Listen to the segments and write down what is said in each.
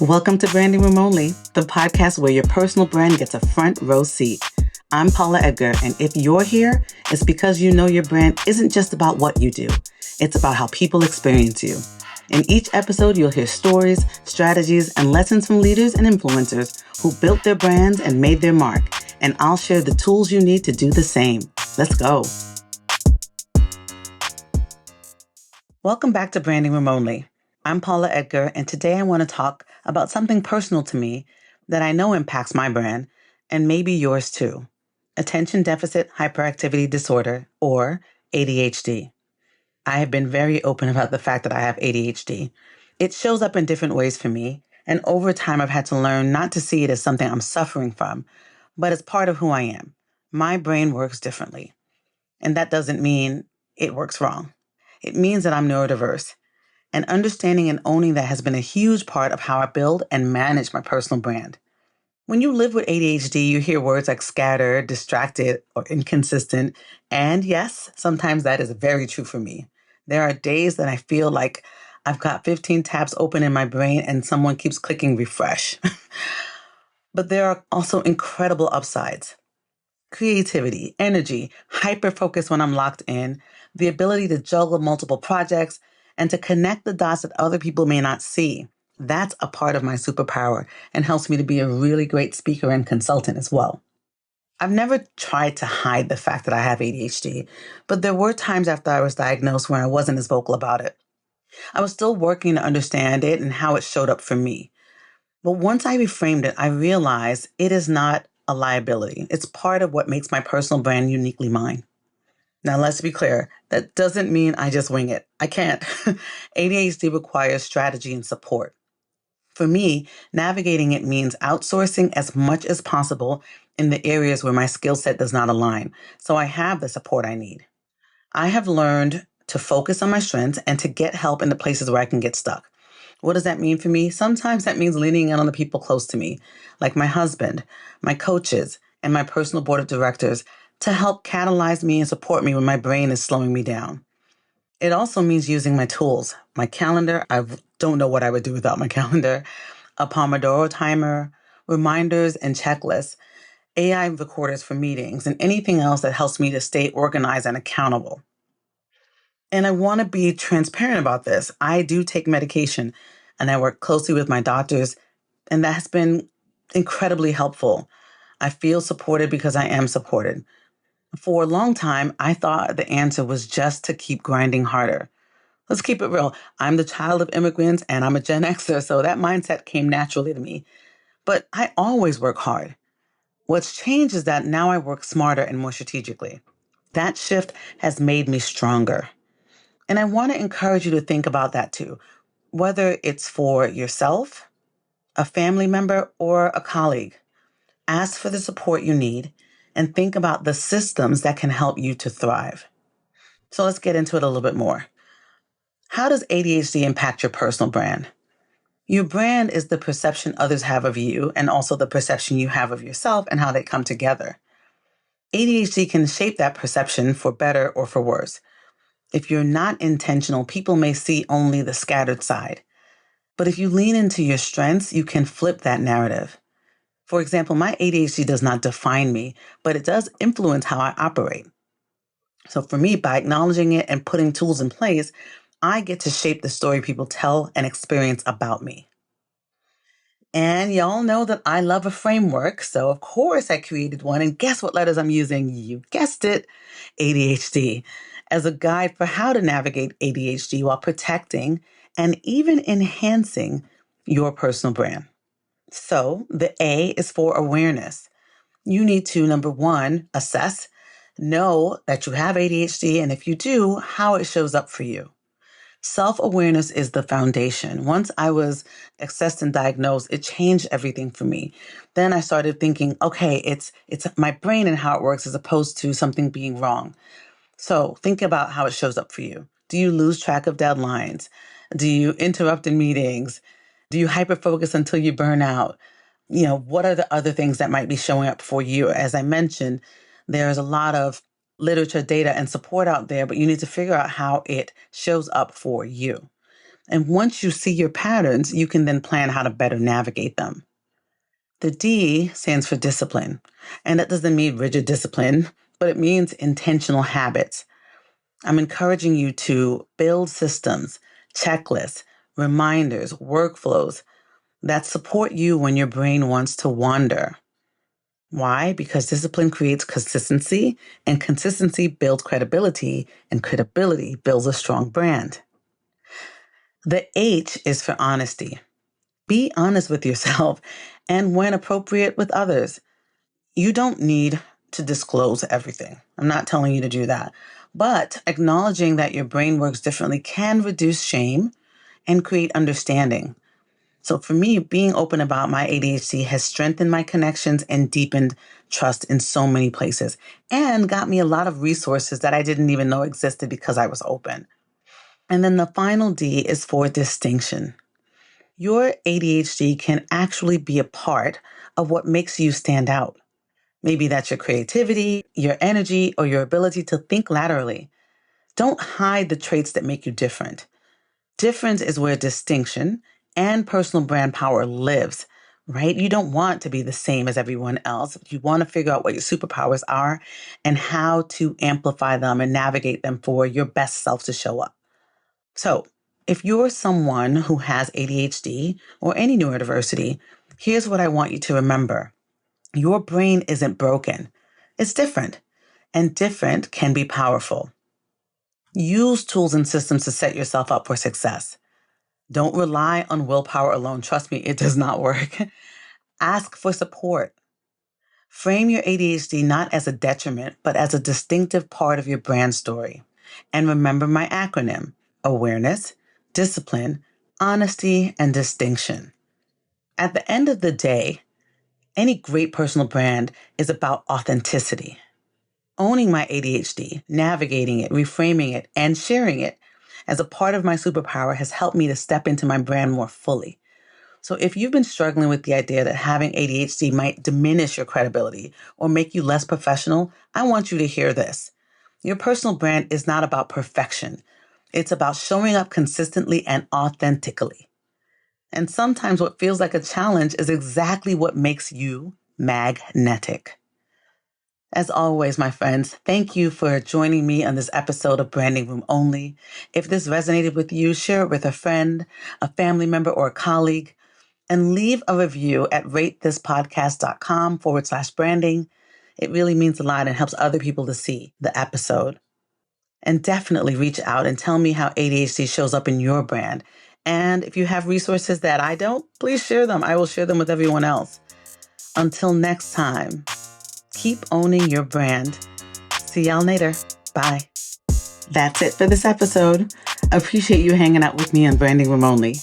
Welcome to Branding Room Only, the podcast where your personal brand gets a front row seat. I'm Paula Edgar, and if you're here, it's because you know your brand isn't just about what you do. It's about how people experience you. In each episode, you'll hear stories, strategies, and lessons from leaders and influencers who built their brands and made their mark. And I'll share the tools you need to do the same. Let's go. Welcome back to Branding Room Only. I'm Paula Edgar, and today I want to talk about something personal to me that I know impacts my brand, and maybe yours too. Attention Deficit Hyperactivity Disorder, or ADHD. I have been very open about the fact that I have ADHD. It shows up in different ways for me, and over time I've had to learn not to see it as something I'm suffering from, but as part of who I am. My brain works differently, and that doesn't mean it works wrong. It means that I'm neurodiverse. And understanding and owning that has been a huge part of how I build and manage my personal brand. When you live with ADHD, you hear words like scattered, distracted, or inconsistent. And yes, sometimes that is very true for me. There are days that I feel like I've got 15 tabs open in my brain and someone keeps clicking refresh. But there are also incredible upsides. Creativity, energy, hyper-focus when I'm locked in, the ability to juggle multiple projects, and to connect the dots that other people may not see. That's a part of my superpower and helps me to be a really great speaker and consultant as well. I've never tried to hide the fact that I have ADHD, but there were times after I was diagnosed when I wasn't as vocal about it. I was still working to understand it and how it showed up for me. But once I reframed it, I realized it is not a liability. It's part of what makes my personal brand uniquely mine. Now, let's be clear. That doesn't mean I just wing it. I can't. ADHD requires strategy and support. For me, navigating it means outsourcing as much as possible in the areas where my skill set does not align, so I have the support I need. I have learned to focus on my strengths and to get help in the places where I can get stuck. What does that mean for me? Sometimes that means leaning in on the people close to me, like my husband, my coaches, and my personal board of directors, to help catalyze me and support me when my brain is slowing me down. It also means using my tools, my calendar. I don't know what I would do without my calendar, a Pomodoro timer, reminders and checklists, AI recorders for meetings, and anything else that helps me to stay organized and accountable. And I want to be transparent about this. I do take medication and I work closely with my doctors, and that has been incredibly helpful. I feel supported because I am supported. For a long time, I thought the answer was just to keep grinding harder. Let's keep it real. I'm the child of immigrants and I'm a Gen Xer, so that mindset came naturally to me. But I always work hard. What's changed is that now I work smarter and more strategically. That shift has made me stronger. And I want to encourage you to think about that too, whether it's for yourself, a family member, or a colleague. Ask for the support you need and think about the systems that can help you to thrive. So let's get into it a little bit more. How does ADHD impact your personal brand? Your brand is the perception others have of you and also the perception you have of yourself and how they come together. ADHD can shape that perception for better or for worse. If you're not intentional, people may see only the scattered side. But if you lean into your strengths, you can flip that narrative. For example, my ADHD does not define me, but it does influence how I operate. So for me, by acknowledging it and putting tools in place, I get to shape the story people tell and experience about me. And y'all know that I love a framework, so of course I created one. And guess what letters I'm using? You guessed it, ADHD, as a guide for how to navigate ADHD while protecting and even enhancing your personal brand. So the A is for awareness. You need to, number one, assess, know that you have ADHD, and if you do, how it shows up for you. Self-awareness is the foundation. Once I was assessed and diagnosed, it changed everything for me. Then I started thinking, okay, it's my brain and how it works as opposed to something being wrong. So think about how it shows up for you. Do you lose track of deadlines? Do you interrupt in meetings? Do you hyper-focus until you burn out? What are the other things that might be showing up for you? As I mentioned, there's a lot of literature, data, and support out there, but you need to figure out how it shows up for you. And once you see your patterns, you can then plan how to better navigate them. The D stands for discipline. And that doesn't mean rigid discipline, but it means intentional habits. I'm encouraging you to build systems, checklists, reminders, workflows that support you when your brain wants to wander. Why? Because discipline creates consistency, and consistency builds credibility, and credibility builds a strong brand. The H is for honesty. Be honest with yourself and, when appropriate, with others. You don't need to disclose everything. I'm not telling you to do that. But acknowledging that your brain works differently can reduce shame and create understanding. So for me, being open about my ADHD has strengthened my connections and deepened trust in so many places, and got me a lot of resources that I didn't even know existed because I was open. And then the final D is for distinction. Your ADHD can actually be a part of what makes you stand out. Maybe that's your creativity, your energy, or your ability to think laterally. Don't hide the traits that make you different. Difference is where distinction and personal brand power lives, right? You don't want to be the same as everyone else. You want to figure out what your superpowers are and how to amplify them and navigate them for your best self to show up. So, if you're someone who has ADHD or any neurodiversity, here's what I want you to remember. Your brain isn't broken. It's different, and different can be powerful. Use tools and systems to set yourself up for success. Don't rely on willpower alone. Trust me, it does not work. Ask for support. Frame your ADHD not as a detriment, but as a distinctive part of your brand story. And remember my acronym: awareness, discipline, honesty, and distinction. At the end of the day, any great personal brand is about authenticity. Owning my ADHD, navigating it, reframing it, and sharing it as a part of my superpower has helped me to step into my brand more fully. So if you've been struggling with the idea that having ADHD might diminish your credibility or make you less professional, I want you to hear this. Your personal brand is not about perfection. It's about showing up consistently and authentically. And sometimes what feels like a challenge is exactly what makes you magnetic. As always, my friends, thank you for joining me on this episode of Branding Room Only. If this resonated with you, share it with a friend, a family member, or a colleague, and leave a review at ratethispodcast.com/branding. It really means a lot and helps other people to see the episode. And definitely reach out and tell me how ADHD shows up in your brand. And if you have resources that I don't, please share them. I will share them with everyone else. Until next time, keep owning your brand. See y'all later. Bye. That's it for this episode. Appreciate you hanging out with me on Branding Room Only.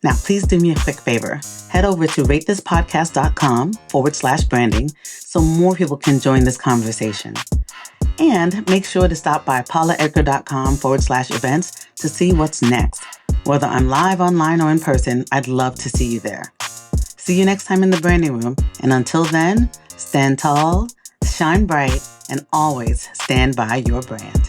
Now, please do me a quick favor. Head over to ratethispodcast.com/branding so more people can join this conversation. And make sure to stop by paulaedgar.com/events to see what's next. Whether I'm live, online, or in person, I'd love to see you there. See you next time in the branding room. And until then, stand tall, shine bright, and always stand by your brand.